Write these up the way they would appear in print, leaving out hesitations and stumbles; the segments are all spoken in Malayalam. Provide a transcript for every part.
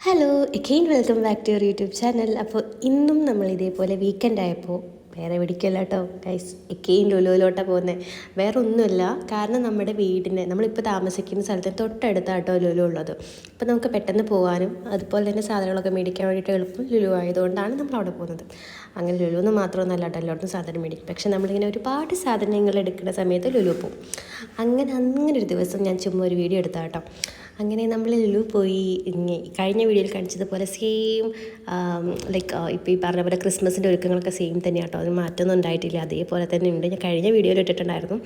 Hello again welcome back to your YouTube channel. അപ്പോൾ ഇന്നും നമ്മൾ ഇതേപോലെ വീക്കെൻഡ് ആയപ്പോൾ വേറെ പിടിക്കല്ല കേട്ടോ ഗൈസ്, എക്കെയും ലുലുവിലോട്ടാണ് പോകുന്നത്. വേറെ ഒന്നുമില്ല, കാരണം നമ്മുടെ വീടിന് നമ്മളിപ്പോൾ താമസിക്കുന്ന സ്ഥലത്തിന് തൊട്ടടുത്താട്ടോ ലുലു ഉള്ളത്. അപ്പോൾ നമുക്ക് പെട്ടെന്ന് പോകാനും അതുപോലെ തന്നെ സാധനങ്ങളൊക്കെ മേടിക്കാൻ വേണ്ടിയിട്ട് എളുപ്പം ലുലു ആയതുകൊണ്ടാണ് നമ്മൾ അവിടെ പോകുന്നത്. അങ്ങനെ ലുലു എന്ന് മാത്രമൊന്നുമല്ല കേട്ടോ, എല്ലായിടത്തും സാധനം മേടിക്കും. പക്ഷേ നമ്മളിങ്ങനെ ഒരുപാട് സാധനങ്ങൾ എടുക്കുന്ന സമയത്ത് ലുലു പോകും. അങ്ങനെ ഒരു ദിവസം ഞാൻ ചുമ്മാ ഒരു വീഡിയോ എടുത്താൽ കേട്ടോ. അങ്ങനെ നമ്മൾ ലുലു പോയി. കഴിഞ്ഞ വീഡിയോയിൽ കാണിച്ചതുപോലെ സെയിം ഇപ്പോൾ ഈ പറഞ്ഞ പോലെ ക്രിസ്മസിൻ്റെ ഒരുക്കങ്ങളൊക്കെ സെയിം തന്നെ കേട്ടോ, അതിന് മാറ്റമൊന്നും ഉണ്ടായിട്ടില്ല, അതേപോലെ തന്നെ ഉണ്ട്. ഞാൻ കഴിഞ്ഞ വീഡിയോയിൽ ഇട്ടിട്ടുണ്ടായിരുന്നു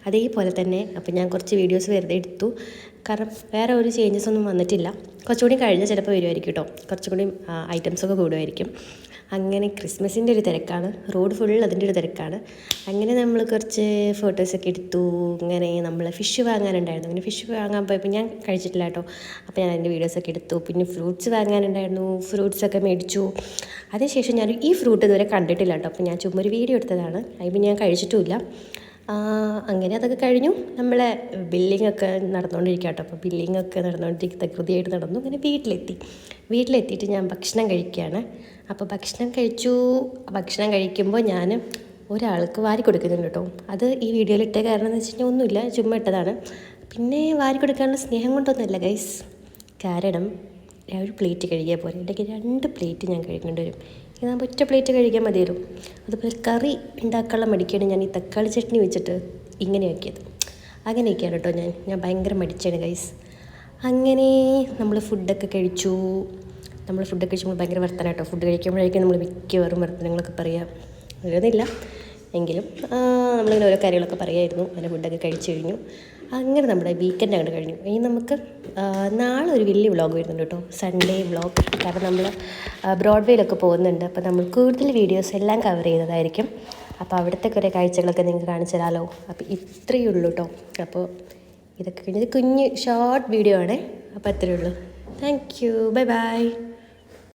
അതേപോലെ തന്നെ. അപ്പോൾ ഞാൻ കുറച്ച് വീഡിയോസ് വെറുതെ എടുത്തു, കാരണം വേറെ ഒരു ചേഞ്ചസ് ഒന്നും വന്നിട്ടില്ല. കുറച്ചുകൂടി കഴിഞ്ഞാൽ ചിലപ്പോൾ വരുമായിരിക്കും കേട്ടോ, കുറച്ചുകൂടി ഐറ്റംസൊക്കെ കൂടുമായിരിക്കും. അങ്ങനെ ക്രിസ്മസിൻ്റെ ഒരു തിരക്കാണ്, റോഡ് ഫുൾ അതിൻ്റെ ഒരു തിരക്കാണ്. അങ്ങനെ നമ്മൾ കുറച്ച് ഫോട്ടോസൊക്കെ എടുത്തു. ഇങ്ങനെ നമ്മൾ ഫിഷ് വാങ്ങാനുണ്ടായിരുന്നു, അങ്ങനെ ഫിഷ് വാങ്ങാൻ പോയപ്പോൾ ഞാൻ കഴിച്ചിട്ടില്ല കേട്ടോ. അപ്പോൾ ഞാൻ അതിൻ്റെ വീഡിയോസൊക്കെ എടുത്തു. പിന്നെ ഫ്രൂട്ട്സ് വാങ്ങാനുണ്ടായിരുന്നു, ഫ്രൂട്ട്സൊക്കെ മേടിച്ചു. അതിനുശേഷം ഞാൻ ഈ ഫ്രൂട്ട് ഇതുവരെ കണ്ടിട്ടില്ല കേട്ടോ, അപ്പോൾ ഞാൻ ചുമ്മാ ഒരു വീഡിയോ എടുത്തതാണ്. അതിപ്പോൾ ഞാൻ കഴിച്ചിട്ടുമില്ല. അങ്ങനെ അതൊക്കെ കഴിഞ്ഞു. നമ്മളെ ബില്ലിങ്ങൊക്കെ നടന്നുകൊണ്ടിരിക്കുക കേട്ടോ. അപ്പോൾ ബില്ലിങ്ങൊക്കെ നടന്നുകൊണ്ടിരിക്കുന്ന കൃതിയായിട്ട് നടന്നു. അങ്ങനെ വീട്ടിലെത്തിയിട്ട് ഞാൻ ഭക്ഷണം കഴിക്കുകയാണ്. അപ്പോൾ ഭക്ഷണം കഴിക്കുമ്പോൾ ഞാൻ ഒരാൾക്ക് വാരി കൊടുക്കുന്നുണ്ട് കേട്ടോ. അത് ഈ വീഡിയോയിൽ ഇട്ട കാരണം എന്ന് വെച്ച് കഴിഞ്ഞാൽ ഒന്നുമില്ല, ചുമ്മാ ഇട്ടതാണ്. പിന്നെ വാരി കൊടുക്കാനുള്ള സ്നേഹം കൊണ്ടൊന്നുമല്ല ഗൈസ്, കാരണം ഒരു പ്ലേറ്റ് കഴുകിയാൽ പോലെ ഇടയ്ക്ക് 2 പ്ലേറ്റ് ഞാൻ കഴിക്കേണ്ടി വരും. ഇതാകുമ്പോൾ ഒറ്റ പ്ലേറ്റ് കഴിക്കാൻ മതി വരും. അതുപോലെ കറി ഉണ്ടാക്കാനുള്ള മടിക്കാണ് ഞാൻ ഈ തക്കാളി ചട്നി വെച്ചിട്ട് ഇങ്ങനെ ആക്കിയത്. അങ്ങനെയൊക്കെയാണ് കേട്ടോ ഞാൻ ഭയങ്കര മടിച്ചാണ് ഗൈസ്. അങ്ങനെ നമ്മൾ ഫുഡൊക്കെ കഴിച്ചു. നമ്മൾ ഭയങ്കര വർത്തനം കേട്ടോ. ഫുഡ് കഴിക്കുമ്പോഴേക്കും നമ്മൾ മിക്കവാറും വർത്തനങ്ങളൊക്കെ പറയാം, അങ്ങനെയൊന്നുമില്ല എങ്കിലും നമ്മളിങ്ങനെ ഓരോ കാര്യങ്ങളൊക്കെ പറയായിരുന്നു. അങ്ങനെ ഫുഡൊക്കെ കഴിച്ചു കഴിഞ്ഞു. അങ്ങനെ നമ്മുടെ വീക്കെൻഡ് അങ്ങോട്ട് കഴിഞ്ഞു. ഇനി നമുക്ക് നാളെ ഒരു വലിയ വ്ളോഗ് വരുന്നുണ്ട് കേട്ടോ, സൺഡേ വ്ളോഗ്. കാരണം നമ്മൾ ബ്രോഡ്വേയിലൊക്കെ പോകുന്നുണ്ട്. അപ്പോൾ നമ്മൾ കൂടുതൽ വീഡിയോസ് എല്ലാം കവർ ചെയ്യുന്നതായിരിക്കും. അപ്പോൾ അവിടുത്തെ കുറേ കാഴ്ചകളൊക്കെ നിങ്ങൾക്ക് കാണിച്ചു തരാമല്ലോ. അപ്പോൾ ഇത്രയേ ഉള്ളൂ കേട്ടോ. അപ്പോൾ ഇതൊക്കെ കഴിഞ്ഞത് കുഞ്ഞ് ഷോർട്ട് വീഡിയോ ആണ്. അപ്പോൾ അത്രയേ ഉള്ളൂ. Thank you, bye bye.